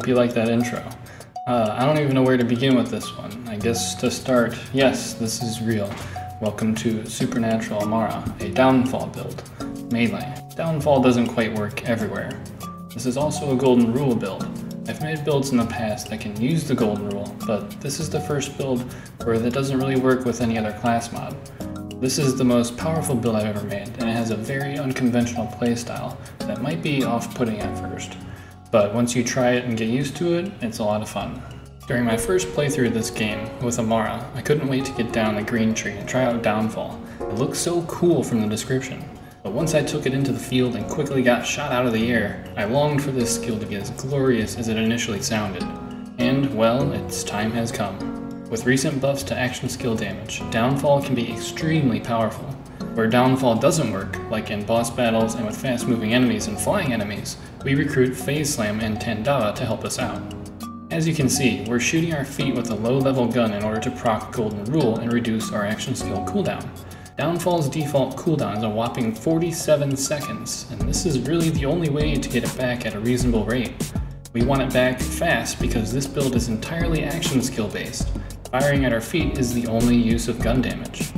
hope you like that intro. I don't even know where to begin with this one. I guess to start, yes, this is real. Welcome to Supernatural Amara, a downfall build. Melee. Downfall doesn't quite work everywhere. This is also a golden rule build. I've made builds in the past that can use the golden rule, but this is the first build where that doesn't really work with any other class mod. This is the most powerful build I've ever made, and it has a very unconventional playstyle that might be off-putting at first. But once you try it and get used to it, it's a lot of fun. During my first playthrough of this game with Amara, I couldn't wait to get down the green tree and try out Downfall. It looked so cool from the description. But once I took it into the field and quickly got shot out of the air, I longed for this skill to be as glorious as it initially sounded. And, well, its time has come. With recent buffs to action skill damage, Downfall can be extremely powerful. Where Downfall doesn't work, like in boss battles and with fast-moving enemies and flying enemies, we recruit Phase Slam and Tandava to help us out. As you can see, we're shooting our feet with a low-level gun in order to proc Golden Rule and reduce our action skill cooldown. Downfall's default cooldown is a whopping 47 seconds, and this is really the only way to get it back at a reasonable rate. We want it back fast because this build is entirely action skill based. Firing at our feet is the only use of gun damage.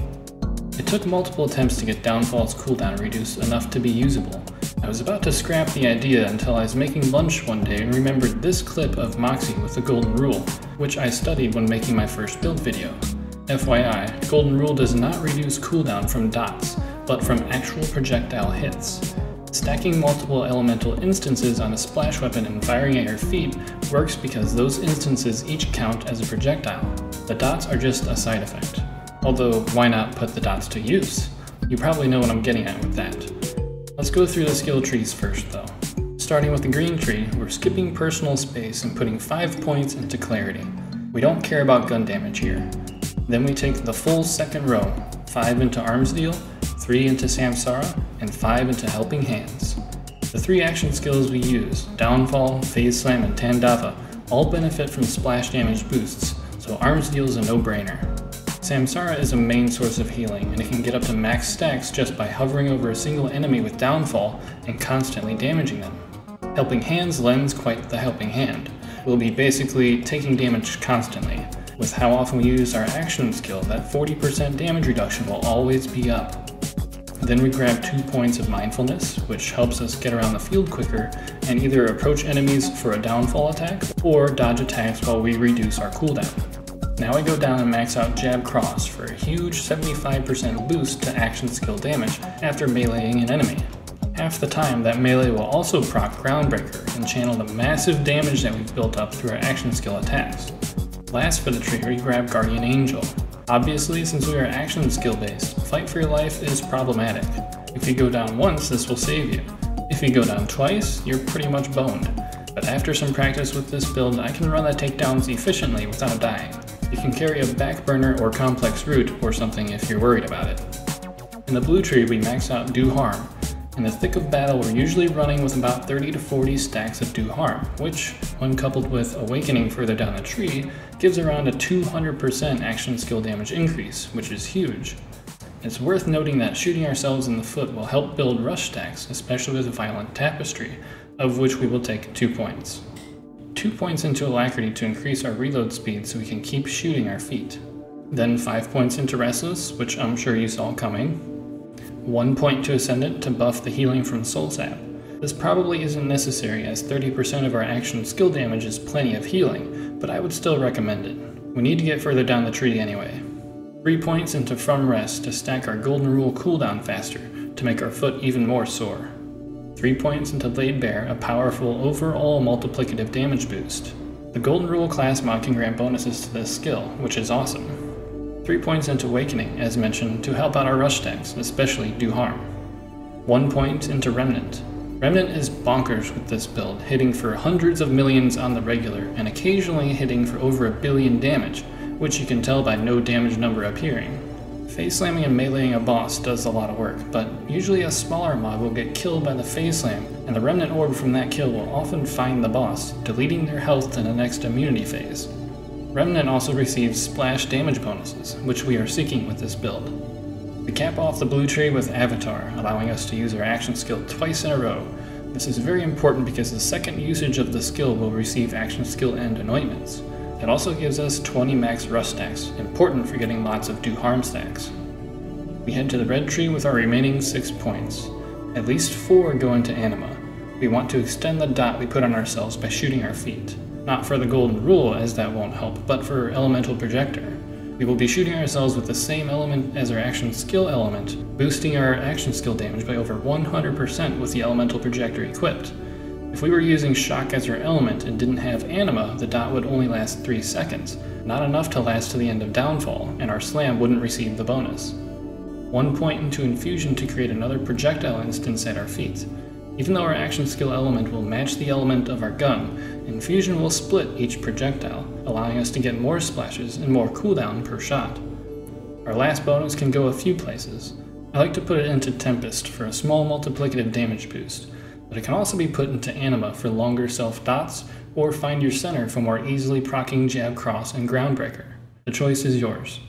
It took multiple attempts to get Downfall's cooldown reduced enough to be usable. I was about to scrap the idea until I was making lunch one day and remembered this clip of Moxie with the Golden Rule, which I studied when making my first build video. FYI, Golden Rule does not reduce cooldown from dots, but from actual projectile hits. Stacking multiple elemental instances on a splash weapon and firing at your feet works because those instances each count as a projectile. The dots are just a side effect. Although, why not put the dots to use? You probably know what I'm getting at with that. Let's go through the skill trees first though. Starting with the green tree, we're skipping personal space and putting 5 points into clarity. We don't care about gun damage here. Then we take the full second row, 5 into arms deal, 3 into Samsara, and 5 into helping hands. The 3 action skills we use, Downfall, Phase Slam, and Tandava, all benefit from splash damage boosts, so arms deal is a no-brainer. Samsara is a main source of healing, and it can get up to max stacks just by hovering over a single enemy with Downfall and constantly damaging them. Helping Hands lends quite the helping hand. We'll be basically taking damage constantly. With how often we use our action skill, that 40% damage reduction will always be up. Then we grab 2 points of mindfulness, which helps us get around the field quicker and either approach enemies for a Downfall attack or dodge attacks while we reduce our cooldown. Now we go down and max out Jab Cross for a huge 75% boost to action skill damage after meleeing an enemy. Half the time, that melee will also proc Groundbreaker and channel the massive damage that we've built up through our action skill attacks. Last for the tree, we grab Guardian Angel. Obviously, since we are action skill based, fight for your life is problematic. If you go down once, this will save you. If you go down twice, you're pretty much boned. But after some practice with this build, I can run the takedowns efficiently without dying. You can carry a backburner or complex root or something if you're worried about it. In the blue tree, we max out Do Harm. In the thick of battle, we're usually running with about 30 to 40 stacks of Do Harm, which, when coupled with Awakening further down the tree, gives around a 200% action skill damage increase, which is huge. It's worth noting that shooting ourselves in the foot will help build rush stacks, especially with Violent Tapestry, of which we will take 2 points. 2 points into Alacrity to increase our reload speed so we can keep shooting our feet. Then 5 points into Restless, which I'm sure you saw coming. 1 point to Ascendant to buff the healing from Soul Sap. This probably isn't necessary as 30% of our action skill damage is plenty of healing, but I would still recommend it. We need to get further down the tree anyway. 3 points into From Rest to stack our Golden Rule cooldown faster, to make our foot even more sore. 3 points into Laid Bare, a powerful overall multiplicative damage boost. The Golden Rule class mod can grant bonuses to this skill, which is awesome. 3 points into Awakening, as mentioned, to help out our rush stacks, especially Do Harm. 1 point into Remnant. Remnant is bonkers with this build, hitting for hundreds of millions on the regular, and occasionally hitting for over 1 billion damage, which you can tell by no damage number appearing. Phase slamming and meleeing a boss does a lot of work, but usually a smaller mob will get killed by the phase slam, and the Remnant orb from that kill will often find the boss, deleting their health to the next immunity phase. Remnant also receives splash damage bonuses, which we are seeking with this build. We cap off the blue tree with Avatar, allowing us to use our action skill twice in a row, This is very important because the second usage of the skill will receive action skill and anointments. It also gives us 20 max rust stacks, important for getting lots of do harm stacks. We head to the red tree with our remaining 6 points. At least 4 go into anima. We want to extend the dot we put on ourselves by shooting our feet. Not for the golden rule, as that won't help, but for elemental projector. We will be shooting ourselves with the same element as our action skill element, boosting our action skill damage by over 100% with the elemental projector equipped. If we were using shock as our element and didn't have anima, the dot would only last 3 seconds, not enough to last to the end of downfall, and our slam wouldn't receive the bonus. 1 point into infusion to create another projectile instance at our feet. Even though our action skill element will match the element of our gun, infusion will split each projectile, allowing us to get more splashes and more cooldown per shot. Our last bonus can go a few places. I like to put it into Tempest for a small multiplicative damage boost, but it can also be put into Anima for longer self dots, or Find Your Center for more easily proccing Jab Cross and Groundbreaker. The choice is yours.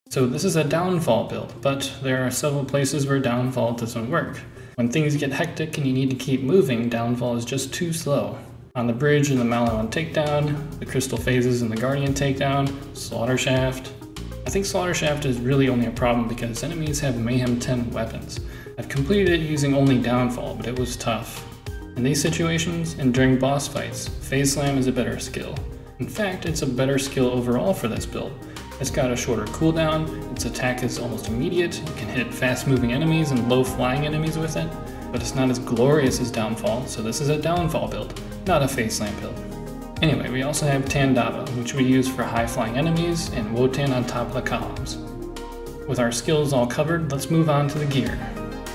So this is a downfall build, but there are several places where downfall doesn't work. When things get hectic and you need to keep moving, downfall is just too slow. On the bridge in the Maliwan takedown, the crystal phases in the Guardian takedown, Slaughter Shaft. I think Slaughter Shaft is really only a problem because enemies have Mayhem 10 weapons. I've completed it using only downfall, but it was tough. In these situations, and during boss fights, Phase Slam is a better skill. In fact, it's a better skill overall for this build. It's got a shorter cooldown, its attack is almost immediate, you can hit fast-moving enemies and low-flying enemies with it, but it's not as glorious as Downfall, so this is a Downfall build, not a Phase Slam build. Anyway, we also have Tandava, which we use for high-flying enemies, and Wotan on top of the columns. With our skills all covered, let's move on to the gear.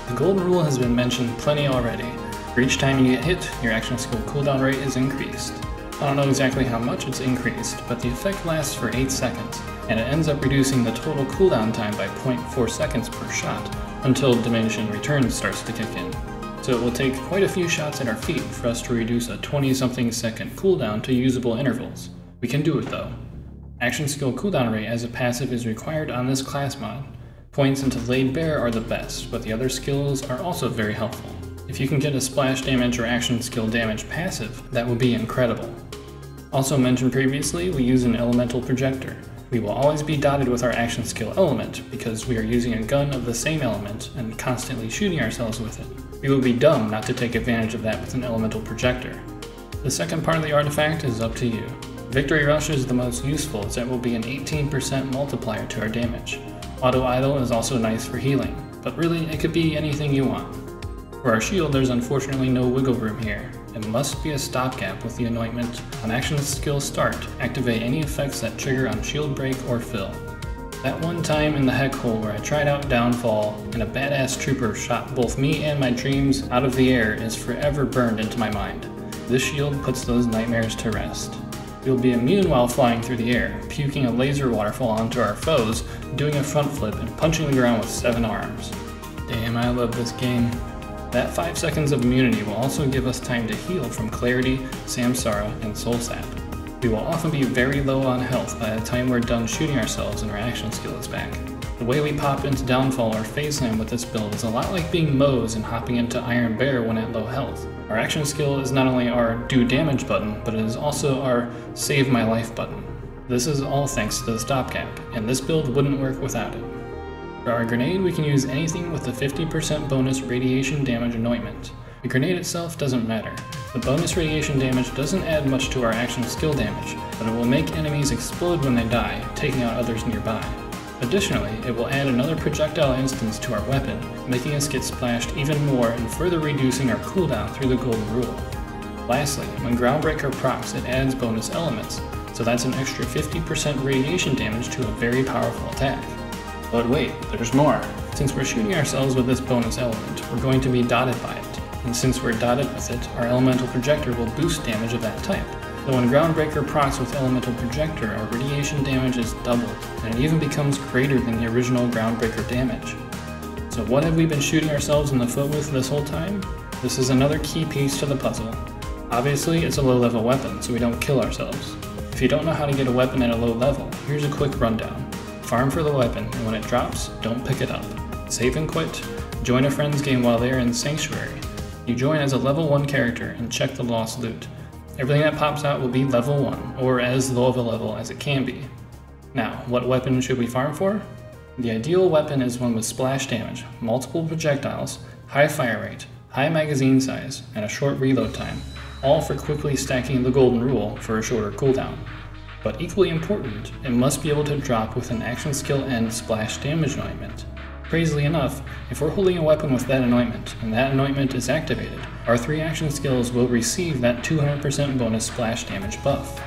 The golden rule has been mentioned plenty already. For each time you get hit, your action skill cooldown rate is increased. I don't know exactly how much it's increased, but the effect lasts for 8 seconds, and it ends up reducing the total cooldown time by 0.4 seconds per shot, until diminishing returns starts to kick in. So it will take quite a few shots at our feet for us to reduce a 20-something second cooldown to usable intervals. We can do it though. Action skill cooldown rate as a passive is required on this class mod. Points into Laid Bare are the best, but the other skills are also very helpful. If you can get a splash damage or action skill damage passive, that would be incredible. Also mentioned previously, we use an elemental projector. We will always be dotted with our action skill element, because we are using a gun of the same element and constantly shooting ourselves with it. We would be dumb not to take advantage of that with an elemental projector. The second part of the artifact is up to you. Victory Rush is the most useful, as it will be an 18% multiplier to our damage. Auto Idol is also nice for healing, but really it could be anything you want. For our shield, there's unfortunately no wiggle room here. It must be a stopgap with the anointment. On action skill start, activate any effects that trigger on shield break or fill. That one time in the heck hole where I tried out Downfall and a badass trooper shot both me and my dreams out of the air is forever burned into my mind. This shield puts those nightmares to rest. You'll be immune while flying through the air, puking a laser waterfall onto our foes, doing a front flip, and punching the ground with 7 arms. Damn, I love this game. That 5 seconds of immunity will also give us time to heal from Clarity, Samsara, and Soul Sap. We will often be very low on health by the time we're done shooting ourselves and our action skill is back. The way we pop into Downfall or Phase Slam with this build is a lot like being Moze and hopping into Iron Bear when at low health. Our action skill is not only our do damage button, but it is also our save my life button. This is all thanks to the stopgap, and this build wouldn't work without it. For our grenade, we can use anything with the 50% bonus radiation damage anointment. The grenade itself doesn't matter. The bonus radiation damage doesn't add much to our action skill damage, but it will make enemies explode when they die, taking out others nearby. Additionally, it will add another projectile instance to our weapon, making us get splashed even more and further reducing our cooldown through the golden rule. Lastly, when Groundbreaker procs, it adds bonus elements, so that's an extra 50% radiation damage to a very powerful attack. But wait, there's more. Since we're shooting ourselves with this bonus element, we're going to be dotted by it. And since we're dotted with it, our elemental projector will boost damage of that type. So when Groundbreaker procs with elemental projector, our radiation damage is doubled, and it even becomes greater than the original Groundbreaker damage. So what have we been shooting ourselves in the foot with this whole time? This is another key piece to the puzzle. Obviously, it's a low-level weapon, so we don't kill ourselves. If you don't know how to get a weapon at a low level, here's a quick rundown. Farm for the weapon, and when it drops, don't pick it up. Save and quit. Join a friend's game while they're in Sanctuary. You join as a level 1 character and check the lost loot. Everything that pops out will be level 1, or as low of a level as it can be. Now, what weapon should we farm for? The ideal weapon is one with splash damage, multiple projectiles, high fire rate, high magazine size, and a short reload time, all for quickly stacking the golden rule for a shorter cooldown. But equally important, it must be able to drop with an action skill and splash damage anointment. Crazily enough, if we're holding a weapon with that anointment, and that anointment is activated, our 3 action skills will receive that 200% bonus splash damage buff.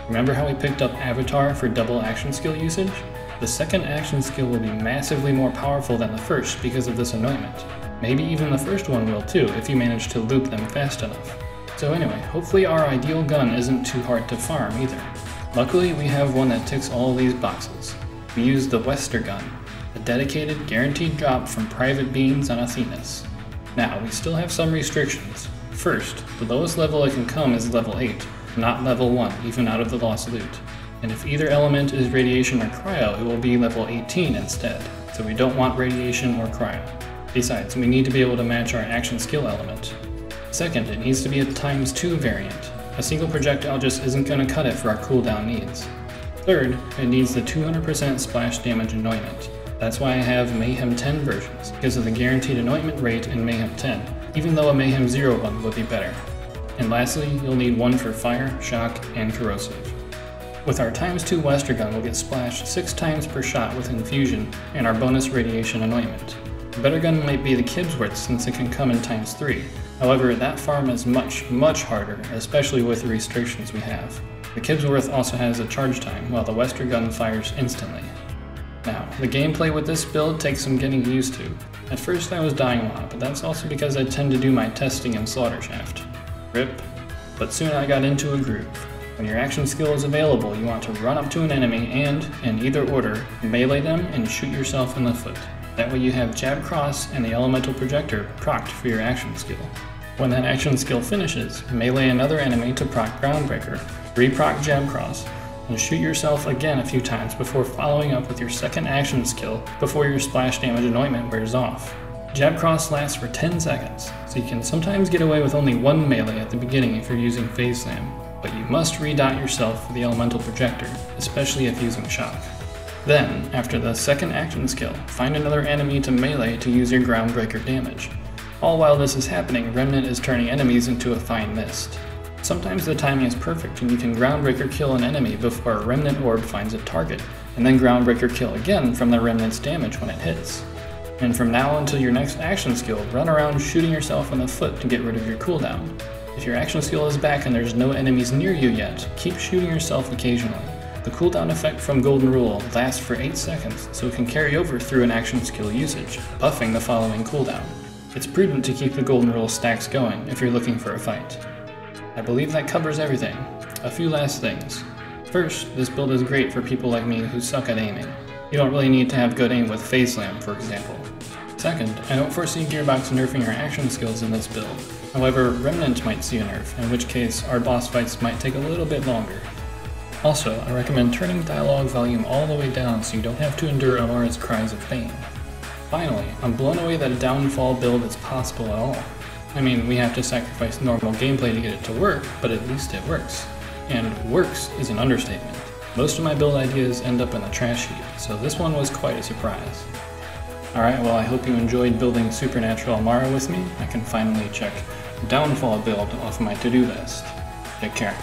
Remember how we picked up Avatar for double action skill usage? The second action skill will be massively more powerful than the first because of this anointment. Maybe even the first one will too if you manage to loop them fast enough. So anyway, hopefully our ideal gun isn't too hard to farm either. Luckily we have one that ticks all these boxes. We use the Wester gun, a dedicated guaranteed drop from private beans on Athenas. Now we still have some restrictions. First, the lowest level it can come is level 8, not level 1 even out of the lost loot. And if either element is radiation or cryo, it will be level 18 instead, so we don't want radiation or cryo. Besides, we need to be able to match our action skill element. Second, it needs to be a ×2 variant. A single projectile just isn't going to cut it for our cooldown needs. Third, it needs the 200% splash damage anointment. That's why I have Mayhem 10 versions, because of the guaranteed anointment rate in Mayhem 10, even though a Mayhem 0 one would be better. And lastly, you'll need one for fire, shock, and corrosive. With our ×2 Wester gun, we'll get splashed 6 times per shot with infusion and our bonus radiation anointment. The better gun might be the Kibsworth since it can come in ×3. However, that farm is much harder, especially with the restrictions we have. The Kibsworth also has a charge time, while the Wester gun fires instantly. Now, the gameplay with this build takes some getting used to. At first I was dying a lot, but that's also because I tend to do my testing in Slaughter-Shaft. RIP. But soon I got into a groove. When your action skill is available, you want to run up to an enemy and, in either order, melee them and shoot yourself in the foot. That way you have Jab Cross and the Elemental Projector procced for your action skill. When that action skill finishes, melee another enemy to proc Groundbreaker, re-proc Jab Cross, and shoot yourself again a few times before following up with your second action skill before your splash damage anointment wears off. Jab Cross lasts for 10 seconds, so you can sometimes get away with only one melee at the beginning if you're using Phase Slam, but you must redot yourself with the Elemental Projector, especially if using Shock. Then, after the second action skill, find another enemy to melee to use your Groundbreaker damage. All while this is happening, Remnant is turning enemies into a fine mist. Sometimes the timing is perfect and you can Groundbreaker kill an enemy before a Remnant orb finds a target, and then Groundbreaker kill again from the Remnant's damage when it hits. And from now until your next action skill, run around shooting yourself in the foot to get rid of your cooldown. If your action skill is back and there's no enemies near you yet, keep shooting yourself occasionally. The cooldown effect from Golden Rule lasts for 8 seconds, so it can carry over through an action skill usage, buffing the following cooldown. It's prudent to keep the Golden Rule stacks going if you're looking for a fight. I believe that covers everything. A few last things. First, this build is great for people like me who suck at aiming. You don't really need to have good aim with Phase Slam, for example. Second, I don't foresee Gearbox nerfing our action skills in this build. However, Remnant might see a nerf, in which case our boss fights might take a little bit longer. Also, I recommend turning dialogue volume all the way down so you don't have to endure Amara's cries of pain. Finally, I'm blown away that a downfall build is possible at all. I mean, we have to sacrifice normal gameplay to get it to work, but at least it works. And works is an understatement. Most of my build ideas end up in the trash heap, so this one was quite a surprise. Alright, well I hope you enjoyed building Supernatural Amara with me. I can finally check Downfall build off my to-do list. Take care.